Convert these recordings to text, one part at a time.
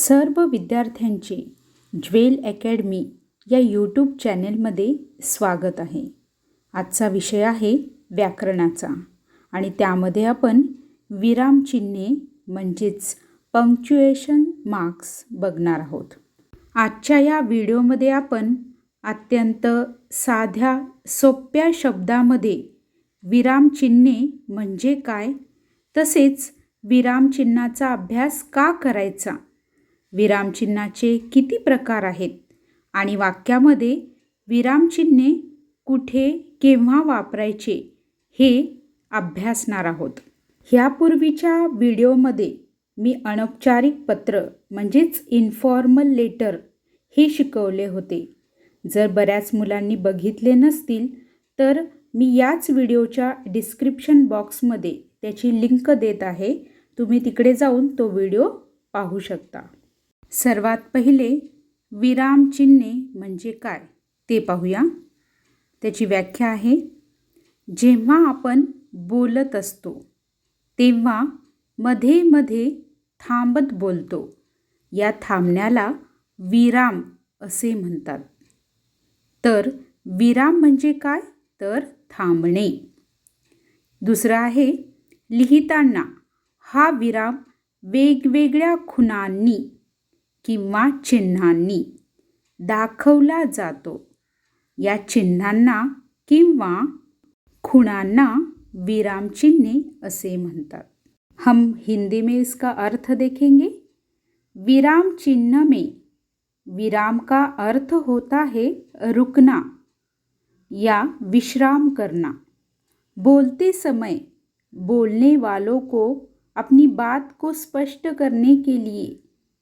सर्व विद्यार्थ्यांचे jewel academy या यूट्यूब चॅनेलमध्ये स्वागत आहे. आजचा विषय आहे व्याकरणाचा आणि त्यामध्ये आपण विरामचिन्हे म्हणजेच पंक्च्युएशन मार्क्स बघणार आहोत. आजच्या या व्हिडिओमध्ये आपण अत्यंत साध्या सोप्या शब्दामध्ये विरामचिन्हे म्हणजे काय, तसेच विरामचिन्हाचा अभ्यास का करायचा, विरामचिन्हाचे किती प्रकार आहेत आणि वाक्यामध्ये विरामचिन्हे कुठे केव्हा वापरायचे हे अभ्यासणार आहोत. ह्यापूर्वीच्या व्हिडिओमध्ये मी अनौपचारिक पत्र म्हणजेच इन्फॉर्मल लेटर हे शिकवले होते. जर बऱ्याच मुलांनी बघितले नसतील तर मी याच व्हिडिओच्या डिस्क्रिप्शन बॉक्समध्ये त्याची लिंक देत आहे. तुम्ही तिकडे जाऊन तो व्हिडिओ पाहू शकता. सर्वात पहिले विरामचिन्हे म्हणजे काय ते पाहूया. त्याची व्याख्या आहे, जेव्हा आपण बोलत असतो तेव्हा मध्ये मध्ये थांबत बोलतो, या थांबण्याला विराम असे म्हणतात. तर विराम म्हणजे काय, तर थांबणे. दुसरं आहे, लिहिताना हा विराम वेगवेगळ्या खुणांनी किंवा चिन्हांनी दाखवला जातो. या चिन्हांना किंवा खुणांना विरामचिन्हे असे म्हणतात. हम हिंदी में इसका अर्थ देखेंगे. विराम चिन्ह में विराम का अर्थ होता है रुकना या विश्राम करना. बोलते समय बोलने वालों को अपनी बात को स्पष्ट करने के लिए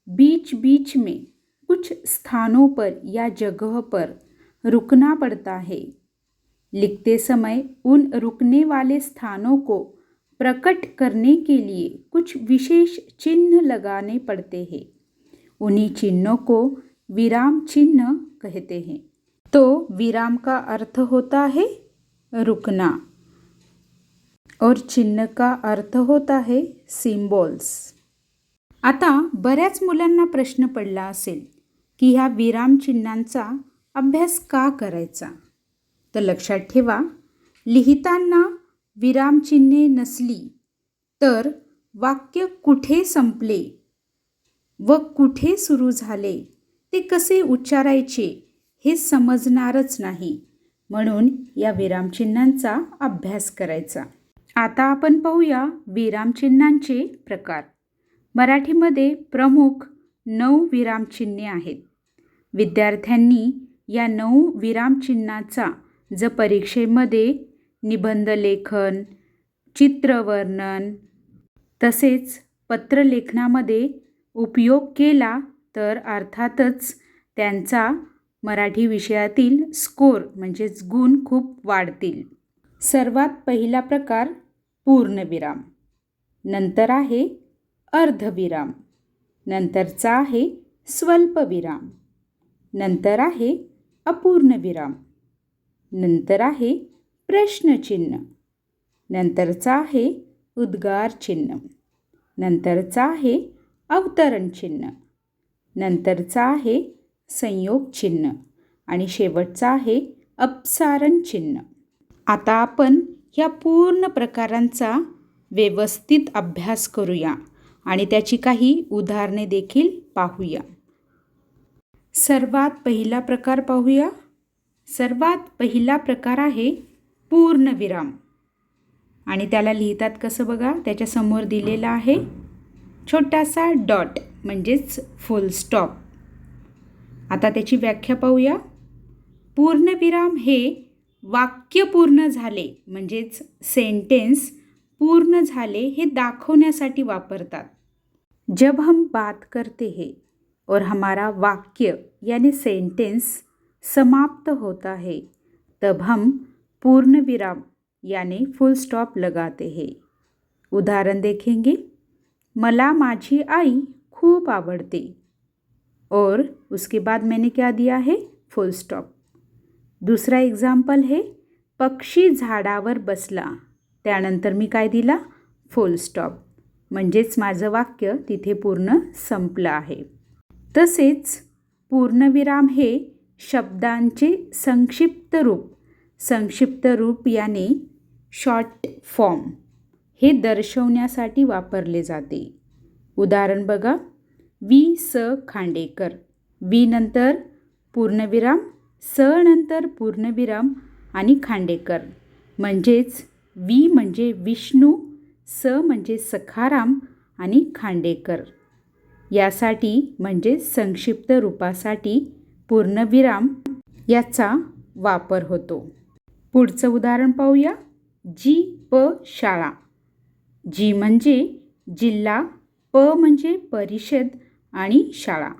बीच बीच में कुछ स्थानों पर या जगह पर रुकना पड़ता है. लिखते समय उन रुकने वाले स्थानों को प्रकट करने के लिए कुछ विशेष चिन्ह लगाने पड़ते हैं. उन्हीं चिन्हों को विराम चिन्ह कहते हैं. तो विराम का अर्थ होता है रुकना और चिन्ह का अर्थ होता है सिम्बॉल्स. आता बऱ्याच मुलांना प्रश्न पडला असेल की ह्या विरामचिन्हांचा अभ्यास का करायचा. तर लक्षात ठेवा, लिहिताना विरामचिन्हे नसली तर वाक्य कुठे संपले व कुठे सुरू झाले ते कसे उच्चारायचे हे समजणारच नाही. म्हणून या विरामचिन्हांचा अभ्यास करायचा. आता आपण पाहूया विरामचिन्हांचे प्रकार. मराठीमध्ये प्रमुख 9 विरामचिन्हे आहेत. विद्यार्थ्यांनी या 9 विरामचिन्हाचा जर परीक्षेमध्ये निबंधलेखन, चित्रवर्णन तसेच पत्रलेखनामध्ये उपयोग केला तर अर्थातच त्यांचा मराठी विषयातील स्कोर म्हणजेच गुण खूप वाढतील. सर्वात पहिला प्रकार पूर्णविराम, नंतर आहे अर्धविराम, नंतरचा आहे स्वल्पविराम, नंतर आहे अपूर्णविराम, नंतर आहे प्रश्नचिन्ह, नंतरचा आहे उद्गार चिन्ह, नंतरचा आहे अवतरण चिन्ह, नंतरचा आहे संयोग चिन्ह आणि शेवटचा आहे अपसारण चिन्ह. आता आपण ह्या पूर्ण प्रकारांचा व्यवस्थित अभ्यास करूया आणि त्याची काही उदाहरणे देखील पाहूया. सर्वात पहिला प्रकार पाहूया. सर्वात पहिला प्रकार आहे पूर्णविराम आणि त्याला लिहितात कसं बघा. त्याच्या समोर दिलेला आहे छोटासा डॉट म्हणजेच फुल स्टॉप. आता त्याची व्याख्या पाहूया. पूर्णविराम हे वाक्य पूर्ण झाले म्हणजेच सेंटेन्स पूर्ण झाले हे दाखवण्यासाठी वापरतात. जब हम बात करते हैं और हमारा वाक्य यानी सेंटेंस समाप्त होता है तब हम पूर्ण विराम यानी फुल स्टॉप लगाते हैं. उदाहरण देखेंगे. मला माझी आई खूप आवडते और उसके बाद मैंने क्या दिया है, फुल स्टॉप. दूसरा एग्जाम्पल है, पक्षी झाडावर बसला, त्यानंतर मी काय दिला, फुल स्टॉप. म्हणजेच माझं वाक्य तिथे पूर्ण संपलं आहे. तसेच पूर्णविराम हे शब्दांचे संक्षिप्त रूप याने शॉर्ट फॉर्म हे दर्शवण्यासाठी वापरले जाते. उदाहरण बघा, वि. स. खांडेकर. वि नंतर पूर्णविराम, स नंतर पूर्णविराम आणि खांडेकर. म्हणजेच वि म्हणजे विष्णू, स म्हणजे सखाराम आणि खांडेकर. यासाठी म्हणजे संक्षिप्त रूपासाठी पूर्णविराम याचा वापर होतो. पुढचं उदाहरण पाहूया. जी. प. शाळा. जी म्हणजे जिल्हा, प म्हणजे परिषद आणि शाळा.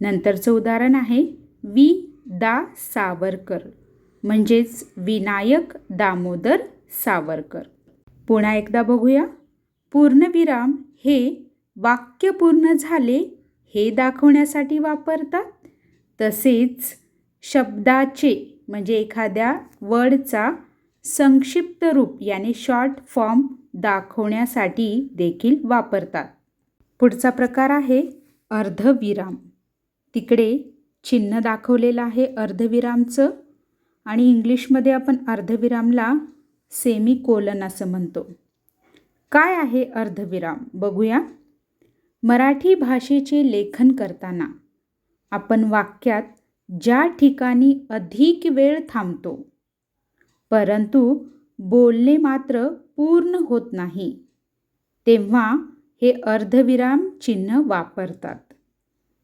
नंतरचं उदाहरण आहे वि. दा. सावरकर. म्हणजेच विनायक दामोदर सावरकर. पुन्हा एकदा बघूया. पूर्णविराम हे वाक्य पूर्ण झाले हे दाखवण्यासाठी वापरतात. तसेच शब्दाचे म्हणजे एखाद्या वर्डचा संक्षिप्त रूप याने शॉर्ट फॉर्म दाखवण्यासाठी देखील वापरतात. पुढचा प्रकार आहे अर्धविराम. तिकडे चिन्ह दाखवलेलं आहे अर्धविरामचं आणि इंग्लिशमध्ये आपण अर्धविरामला सेमीकोलन असं म्हणतो. काय आहे अर्धविराम बघूया. मराठी भाषेचे लेखन करताना आपण वाक्यात ज्या ठिकाणी अधिक वेळ थांबतो परंतु बोलणे मात्र पूर्ण होत नाही तेव्हा हे अर्धविराम चिन्ह वापरतात.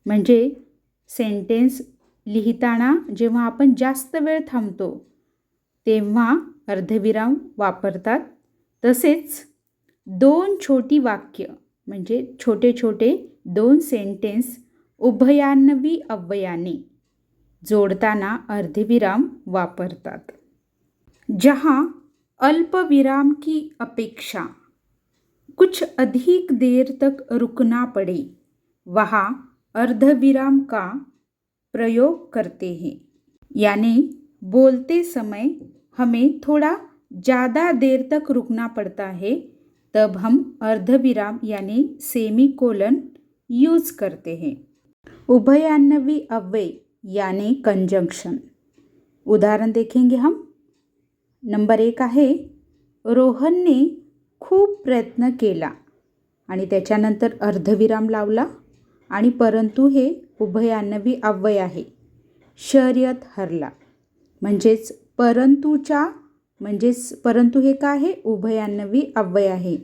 म्हणजे सेंटेन्स लिहिताना जेव्हा आपण जास्त वेळ थांबतो तेव्हा अर्धविराम वापरतात. तसेच दोन छोटी वाक्य म्हणजे छोटे छोटे दोन सेंटेन्स उभयान्वयी अव्ययाने जोडताना अर्धविराम वापरतात. जहाँ अल्पविराम की अपेक्षा कुछ अधिक देर तक रुकना पड़े वहाँ अर्धविराम का प्रयोग करते हैं. यानी बोलते समय हमें थोड़ा ज़्यादा देर तक रुकना पड़ता है तब हम अर्धविराम यानी सेमीकोलन यूज़ करते हैं. उभयान्वयी अव्यय यानी कंजंक्शन. उदाहरण देखेंगे हम. नंबर 1 आहे रोहनने खूप प्रयत्न केला आणि त्याच्यानंतर अर्धविराम लावला आणि परंतु हे उभयान्वयी अव्यय आहे. शर्यत हरला. म्हणजेच परंतु हे काय आहे उभयान्वयी अव्यय आहे.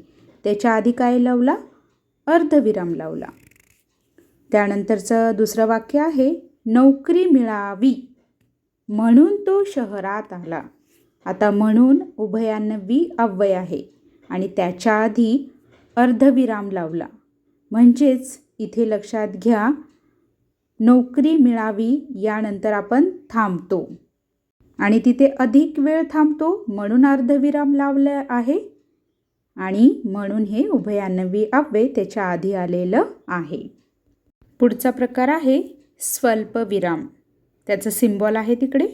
त्याच्या आधी काय लावला अर्धविराम लावला. त्यानंतरचं दुसरं वाक्य आहे नोकरी मिळावी म्हणून तो शहरात आला. आता म्हणून उभयान्वयी अव्यय आहे आणि त्याच्या आधी अर्धविराम लावला. म्हणजेच इथे लक्षात घ्या नोकरी मिळावी यानंतर आपण थांबतो आणि तिथे अधिक वेळ थांबतो म्हणून अर्धविराम लावला आहे आणि म्हणून हे उभयान्वयी अव्यय त्याच्या आधी आलेलं आहे. पुढचा प्रकार आहे स्वल्पविराम. त्याचं सिम्बॉल आहे तिकडे.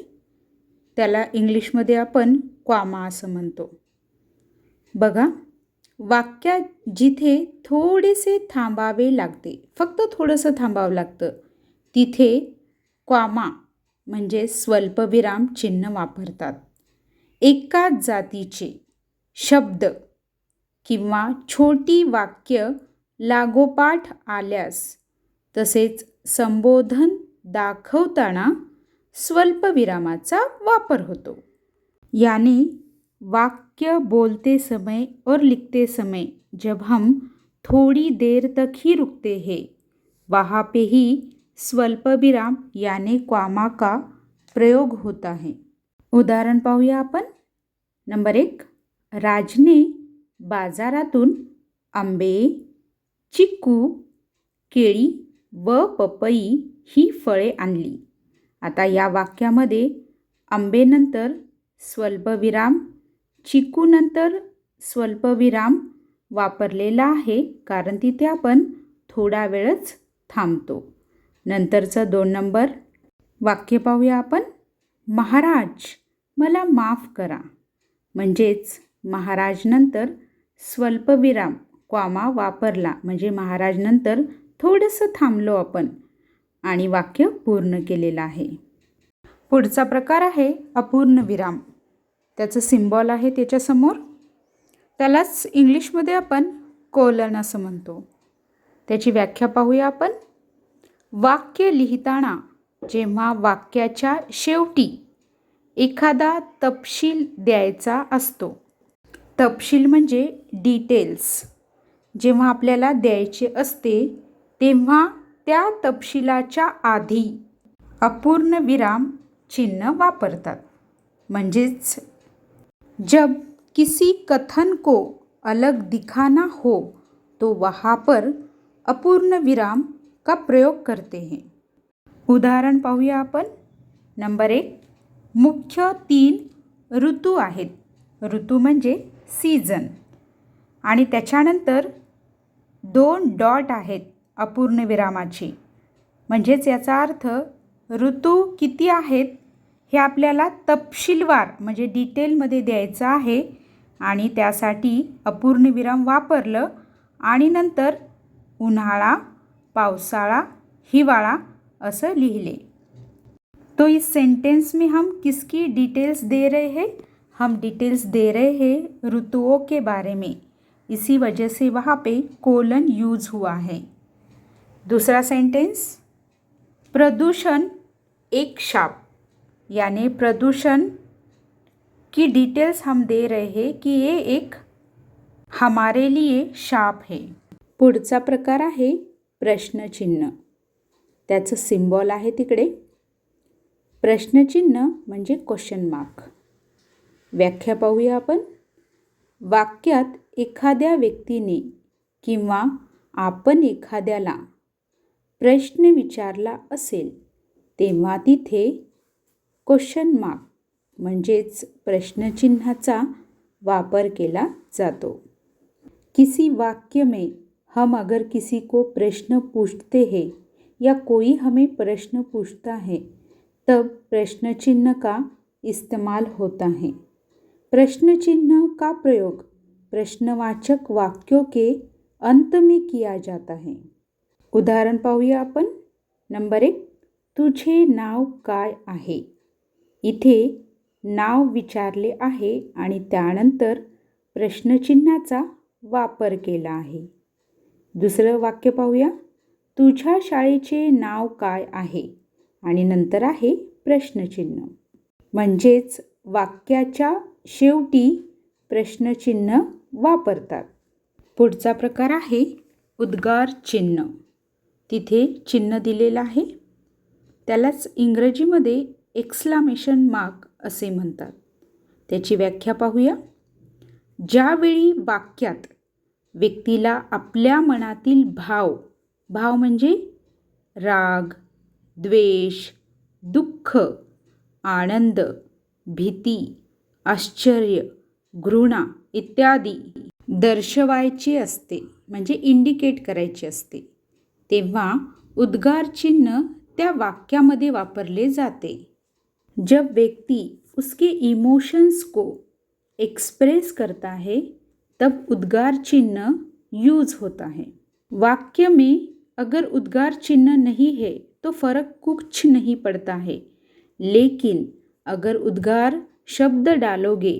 त्याला इंग्लिशमध्ये आपण कॉमा असं म्हणतो. बघा वाक्यात जिथे थोडेसे थांबावे लागते फक्त थोडंसं थांबावं लागतं तिथे कॉमा म्हणजे स्वल्पविराम चिन्ह वापरतात. एकाच जातीचे शब्द किंवा छोटी वाक्य लागोपाठ आल्यास तसेच संबोधन दाखवताना स्वल्पविरामाचा वापर होतो. यानी वाक्य बोलते समय और लिखते समय जब हम थोड़ी देर तक ही रुकते हैं वहाँ पे ही स्वल्पविराम यानी कॉमा का प्रयोग होता है. उदाहरण पाहूया आपण. नंबर 1 राजने बाजारातून आंबे, चिक्कू, केळी व पपई ही फळे आणली. आता या वाक्यामध्ये आंबेनंतर स्वल्पविराम, चिकूनंतर स्वल्पविराम वापरलेला आहे कारण तिथे आपण थोडा वेळच थांबतो. नंतरचं 2 नंबर वाक्य पाहूया आपण. महाराज मला माफ करा. म्हणजेच महाराज नंतर स्वल्पविराम कॉमा वापरला म्हणजे महाराज नंतर थोडंसं थांबलो आपण आणि वाक्य पूर्ण केलेलं आहे. पुढचा प्रकार आहे अपूर्ण विराम. त्याचं सिम्बॉल आहे त्याच्यासमोर. त्यालाच इंग्लिशमध्ये आपण कोलन असं म्हणतो. त्याची व्याख्या पाहूया आपण. वाक्य लिहिताना जेव्हा वाक्याच्या शेवटी एखादा तपशील द्यायचा असतो, तपशील म्हणजे डिटेल्स, जेव्हा आपल्याला द्यायचे असते तेव्हा त्या तपशिलाच्या आधी अपूर्ण विराम चिन्ह वापरतात. म्हणजेच जब किसी कथन को अलग दिखाना हो तो वहाँ पर अपूर्ण विराम का प्रयोग करते हैं. उदाहरण पाहूया आपण. नंबर 1, मुख्य 3 ऋतू आहेत. ऋतू म्हणजे सीझन. आणि त्याच्यानंतर 2 डॉट आहेत अपूर्ण विरामाची. म्हणजेच याचा अर्थ ऋतू किती आहेत हे आपल्याला तपशीलवार म्हणजे डिटेलमध्ये द्यायचं आहे आणि त्यासाठी अपूर्ण विराम वापरलं आणि नंतर उन्हाळा, पावसाळा, हिवाळा असं लिहिले. तो इस सेंटेंस में हम किसकी डिटेल्स दे रहे हैं? हम डिटेल्स दे रहे हैं ऋतुओं के बारे में. इसी वजह से वहाँ पे कोलन यूज हुआ है. दूसरा सेंटेंस, प्रदूषण एक शाप. यानी प्रदूषण की डिटेल्स हम दे रहे हैं कि ये एक हमारे लिए शाप है. पुढचा प्रकार आहे प्रश्नचिन्ह. त्याचं सिम्बॉल आहे तिकडे. प्रश्नचिन्ह म्हणजे क्वेश्चन मार्क. व्याख्या पाहूया आपण. वाक्यात एखाद्या व्यक्तीने किंवा आपण एखाद्याला प्रश्न विचारला असेल तेव्हा तिथे क्वेश्चन मार्क म्हणजेच प्रश्नचिन्हाचा वापर केला जातो. किसी वाक्य में हम अगर किसी को प्रश्न पूछते हैं या कोई हमें प्रश्न पूछता है तब प्रश्न चिन्ह का इस्तेमाल होता है. प्रश्न चिन्ह का प्रयोग प्रश्नवाचक वाक्यों के अंत में किया जाता है. उदाहरण पाहूया आपण. नंबर 1, तुझे नाव काय आहे. इथे नाव विचारले आहे आणि त्यानंतर प्रश्नचिन्हाचा वापर केला आहे. दुसरं वाक्य पाहूया. तुझ्या शाळेचे नाव काय आहे आणि नंतर आहे प्रश्नचिन्ह. म्हणजेच वाक्याच्या शेवटी प्रश्नचिन्ह वापरतात. पुढचा प्रकार आहे उद्गार चिन्ह. तिथे चिन्ह दिलेलं आहे. त्यालाच इंग्रजीमध्ये एक्सक्लामेशन मार्क असे म्हणतात. त्याची व्याख्या पाहूया. ज्यावेळी वाक्यात व्यक्तीला आपल्या मनातील भाव म्हणजे राग, द्वेष, दुःख, आनंद, भीती, आश्चर्य, घृणा इत्यादी दर्शवायचे असते म्हणजे इंडिकेट करायचे असते तेव्हा उद्गार चिन्ह त्या वाक्यामध्ये वापरले जाते. जब व्यक्ति उसके इमोशंस को एक्सप्रेस करता है तब उद्गार चिन्ह यूज होता है. वाक्य में अगर उद्गार चिन्ह नहीं है तो फर्क कुछ नहीं पड़ता है, लेकिन अगर उद्गार शब्द डालोगे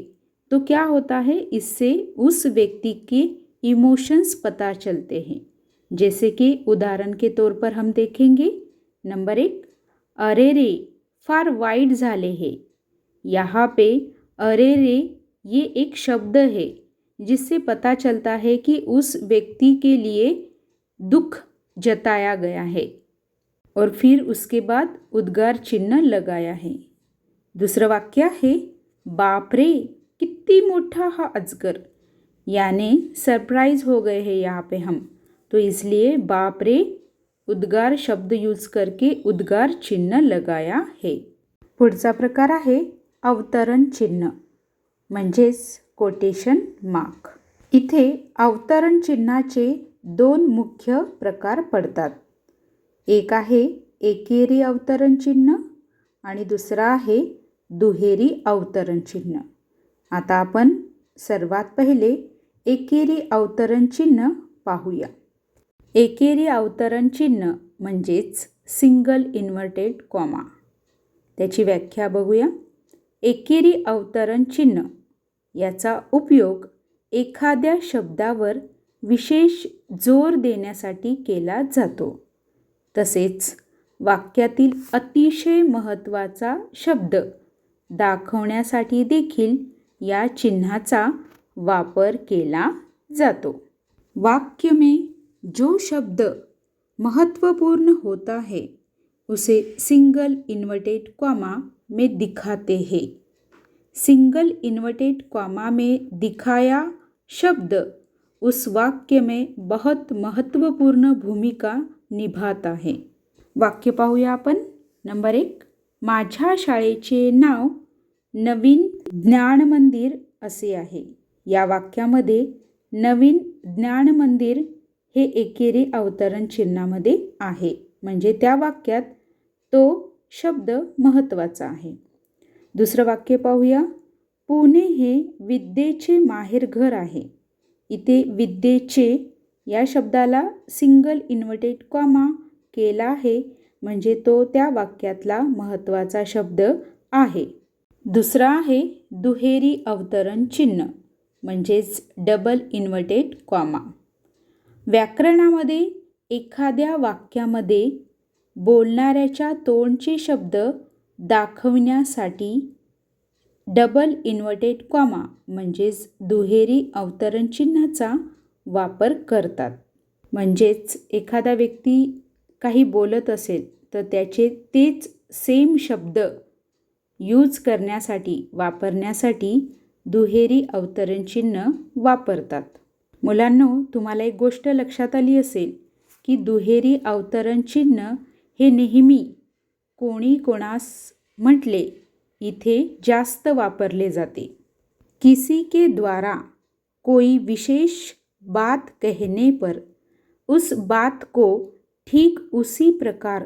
तो क्या होता है, इससे उस व्यक्ति के इमोशंस पता चलते हैं. जैसे कि उदाहरण के तौर पर हम देखेंगे. नंबर 1, अरे रे फार वाईट झाले है. यहाँ पे अरे रे ये एक शब्द है जिससे पता चलता है कि उस व्यक्ति के लिए दुख जताया गया है और फिर उसके बाद उद्गार चिन्ह लगाया है. दूसरा वाक्य है बाप रे कितनी मोटा हा अजगर. यानी सरप्राइज हो गए हैं यहाँ पे हम, तो इसलिए बाप रे उद्गार शब्द यूज करके उद्गार चिन्ह लगाया है. पुढचा प्रकार आहे अवतरण चिन्ह म्हणजेच कोटेशन मार्क. इथे अवतरण चिन्हाचे 2 मुख्य प्रकार पडतात. एक आहे एकेरी अवतरण चिन्ह आणि दुसरा आहे दुहेरी अवतरण चिन्ह. आता आपण सर्वात पहिले एकेरी अवतरण चिन्ह पाहूया. एकेरी अवतरण चिन्ह म्हणजेच सिंगल इन्व्हर्टेड कॉमा. त्याची व्याख्या बघूया. एकेरी अवतरण चिन्ह याचा उपयोग एखाद्या शब्दावर विशेष जोर देण्यासाठी केला जातो. तसेच वाक्यातील अतिशय महत्त्वाचा शब्द दाखवण्यासाठी देखील या चिन्हाचा वापर केला जातो. वाक्य में जो शब्द महत्वपूर्ण होता है उसे सिंगल इन्वर्टेड कॉमा में दिखाते हैं. सिंगल इन्वर्टेड कॉमा में दिखाया शब्द उस वाक्य में बहुत महत्वपूर्ण भूमिका निभाता है. वाक्य पाहूया आपण. नंबर 1, माझ्या शाळेचे नाव नवीन ज्ञान मंदिर असे आहे. या वाक्यामध्ये नवीन ज्ञान मंदिर हे एकेरी अवतरण चिन्हामध्ये आहे, म्हणजे त्या वाक्यात तो शब्द महत्त्वाचा आहे. दुसरं वाक्य पाहूया. पुणे हे विद्येचे माहेरघर आहे. इथे विद्येचे या शब्दाला सिंगल इन्व्हर्टेड कॉमा केला आहे, म्हणजे तो त्या वाक्यातला महत्त्वाचा शब्द आहे. दुसरा आहे दुहेरी अवतरण चिन्ह म्हणजेच डबल इन्व्हर्टेड कॉमा. व्याकरणामध्ये एखाद्या वाक्यामध्ये बोलणाऱ्याच्या तोंडचे शब्द दाखविण्यासाठी डबल इन्व्हर्टेड कॉमा म्हणजेच दुहेरी अवतरण चिन्हाचा वापर करतात. म्हणजेच एखादा व्यक्ती काही बोलत असेल तर त्याचे तेच सेम शब्द यूज करण्यासाठी वापरण्यासाठी दुहेरी अवतरण चिन्ह वापरतात. मुलांनो, तुम्हाला एक गोष्ट लक्षात आली असेल की दुहेरी अवतरण चिन्ह हे नेहमी कोणी कोणास म्हटले इथे जास्त वापरले जाते. किसी के द्वारा कोई विशेष बात कहने पर उस बात को ठीक उसी प्रकार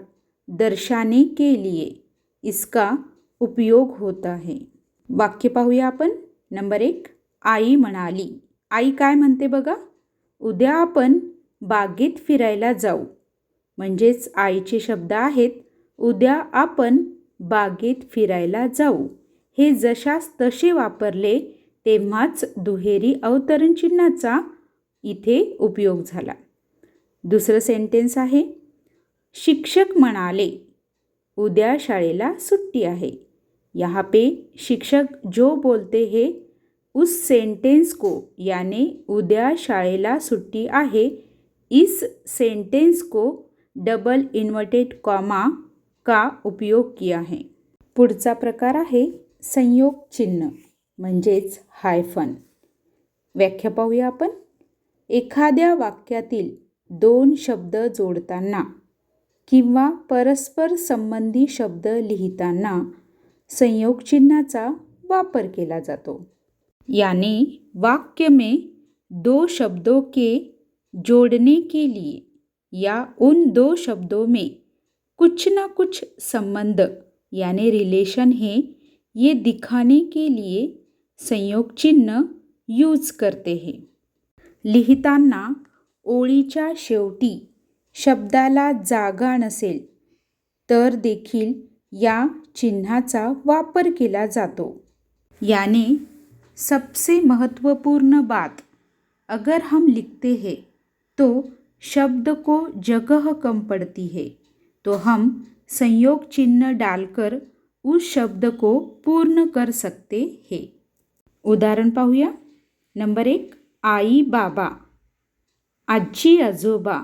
दर्शाने के लिए इसका उपयोग होता है. वाक्य पाहूया आपण. नंबर 1, आई म्हणाली. आई काय म्हणते बघा. उद्या आपण बागेत फिरायला जाऊ. म्हणजेच आईचे शब्द आहेत उद्या आपण बागेत फिरायला जाऊ. हे जशास तसे वापरले तेव्हाच दुहेरी अवतरण चिन्हाचा इथे उपयोग झाला. दुसरं सेंटेन्स आहे. शिक्षक म्हणाले उद्या शाळेला सुट्टी आहे. यहाँ पे शिक्षक जो बोलते हैं उस सेंटेंस को यानी उद्या शाळेला सुट्टी आहे इस सेंटेंस को डबल इन्वर्टेड कॉमा का उपयोग किया है. पुढचा प्रकार आहे संयोग चिन्ह म्हणजेच हायफन. व्याख्या पाहूया आपण. एखाद्या वाक्यातील दोन शब्द जोडताना किंवा परस्पर संबंधी शब्द लिहिताना संयोग चिन्हाचा वापर केला जातो. यानी वाक्य में दो शब्दों के जोड़ने के लिए या उन दो शब्दों में कुछ ना कुछ संबंध यानी रिलेशन है ये दिखाने के लिए संयोग चिन्ह यूज करते हैं. लिहिताना ओळीच्या शेवटी शब्दाला जागा नसेल तर देखील या चिन्हाचा वापर केला जातो. यानी सबसे महत्वपूर्ण बात अगर हम लिखते हैं तो शब्द को जगह कम पड़ती है तो हम संयोग चिन्ह डालकर उस शब्द को पूर्ण कर सकते हैं. उदाहरण पाहूया. नंबर 1, आई बाबा, आजी आजोबा,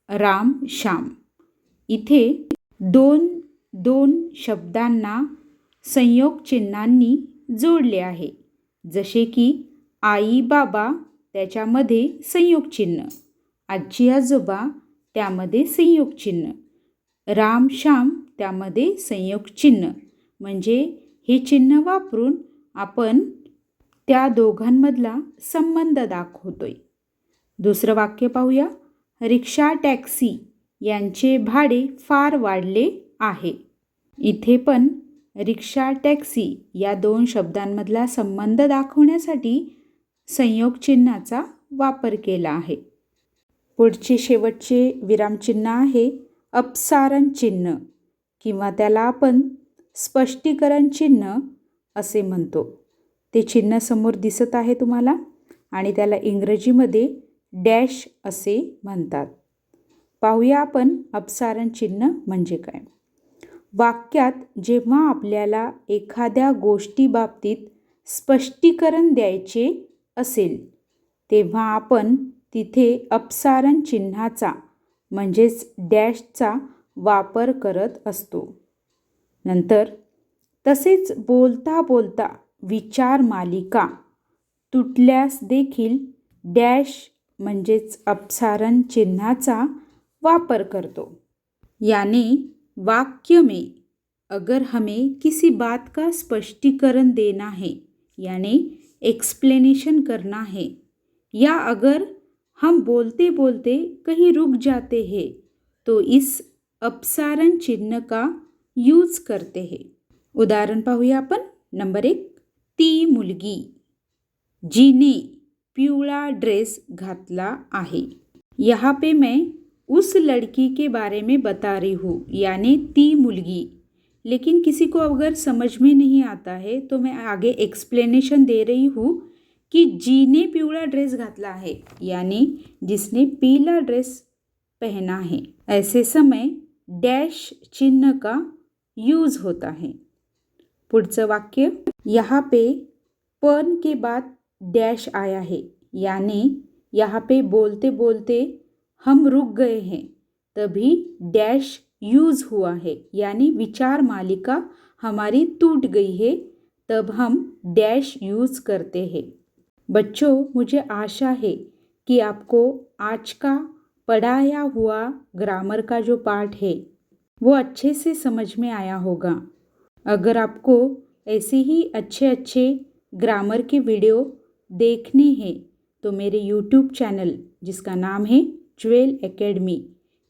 राम श्याम. इथे दोन शब्दांना संयोग चिन्हांनी जोडले आहे. जसे की आई बाबा त्याच्यामध्ये संयोग चिन्ह, आजी आजोबा त्यामध्ये संयोग चिन्ह, राम श्याम त्यामध्ये संयोग चिन्ह. म्हणजे हे चिन्ह वापरून आपण त्या दोघांमधला संबंध दाखवतोय. दुसरं वाक्य पाहूया. रिक्षा टॅक्सी यांचे भाडे फार वाढले आहे. इथे पण रिक्षा टॅक्सी या दोन शब्दांमधला संबंध दाखवण्यासाठी संयोग चिन्हाचा वापर केला आहे. पुढचे शेवटचे विरामचिन्ह आहे अपसारण चिन्ह किंवा त्याला आपण स्पष्टीकरण चिन्ह असे म्हणतो. ते चिन्ह समोर दिसत आहे तुम्हाला आणि त्याला इंग्रजीमध्ये डॅश असे म्हणतात. पाहूया आपण अपसारण चिन्ह म्हणजे काय. वाक्यात जेव्हा आपल्याला एखाद्या गोष्टीबाबतीत स्पष्टीकरण द्यायचे असेल तेव्हा आपण तिथे अपसारण चिन्हाचा म्हणजेच डॅशचा वापर करत असतो. नंतर तसेच बोलता बोलता विचार मालिका तुटल्यास देखील डॅश म्हणजेच अपसारण चिन्हाचा वापर करतो. यानी वाक्य में अगर हमें किसी बात का स्पष्टीकरण देना है यानी एक्सप्लेनेशन करना है या अगर हम बोलते बोलते कहीं रुक जाते हैं तो इस अपसारण चिन्ह का यूज करते हैं. उदाहरण पाहूया आपण. नंबर 1, ती मुलगी जिने पिवळा ड्रेस घातला आहे. यहाँ पे मैं उस लड़की के बारे में बता रही हूँ यानी ती मुलगी. लेकिन किसी को अगर समझ में नहीं आता है तो मैं आगे एक्सप्लेनेशन दे रही हूँ कि जीने पिवळा ड्रेस घातला है यानी जिसने पीला ड्रेस पहना है. ऐसे समय डैश चिन्ह का यूज होता है. पुढचं वाक्य. यहाँ पे पन के बाद डैश आया है यानी यहाँ पे बोलते बोलते हम रुक गए हैं तभी डैश यूज हुआ है यानी विचार मालिका हमारी टूट गई है तब हम डैश यूज करते हैं. बच्चों, मुझे आशा है कि आपको आज का पढ़ाया हुआ ग्रामर का जो पार्ट है वो अच्छे से समझ में आया होगा. अगर आपको ऐसे ही अच्छे ग्रामर के वीडियो देखने हैं तो मेरे YouTube चैनल जिसका नाम है ज्वेल एकेडमी,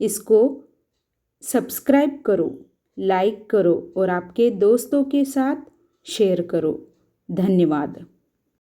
इसको सब्सक्राइब करो, लाइक करो और आपके दोस्तों के साथ शेयर करो. धन्यवाद.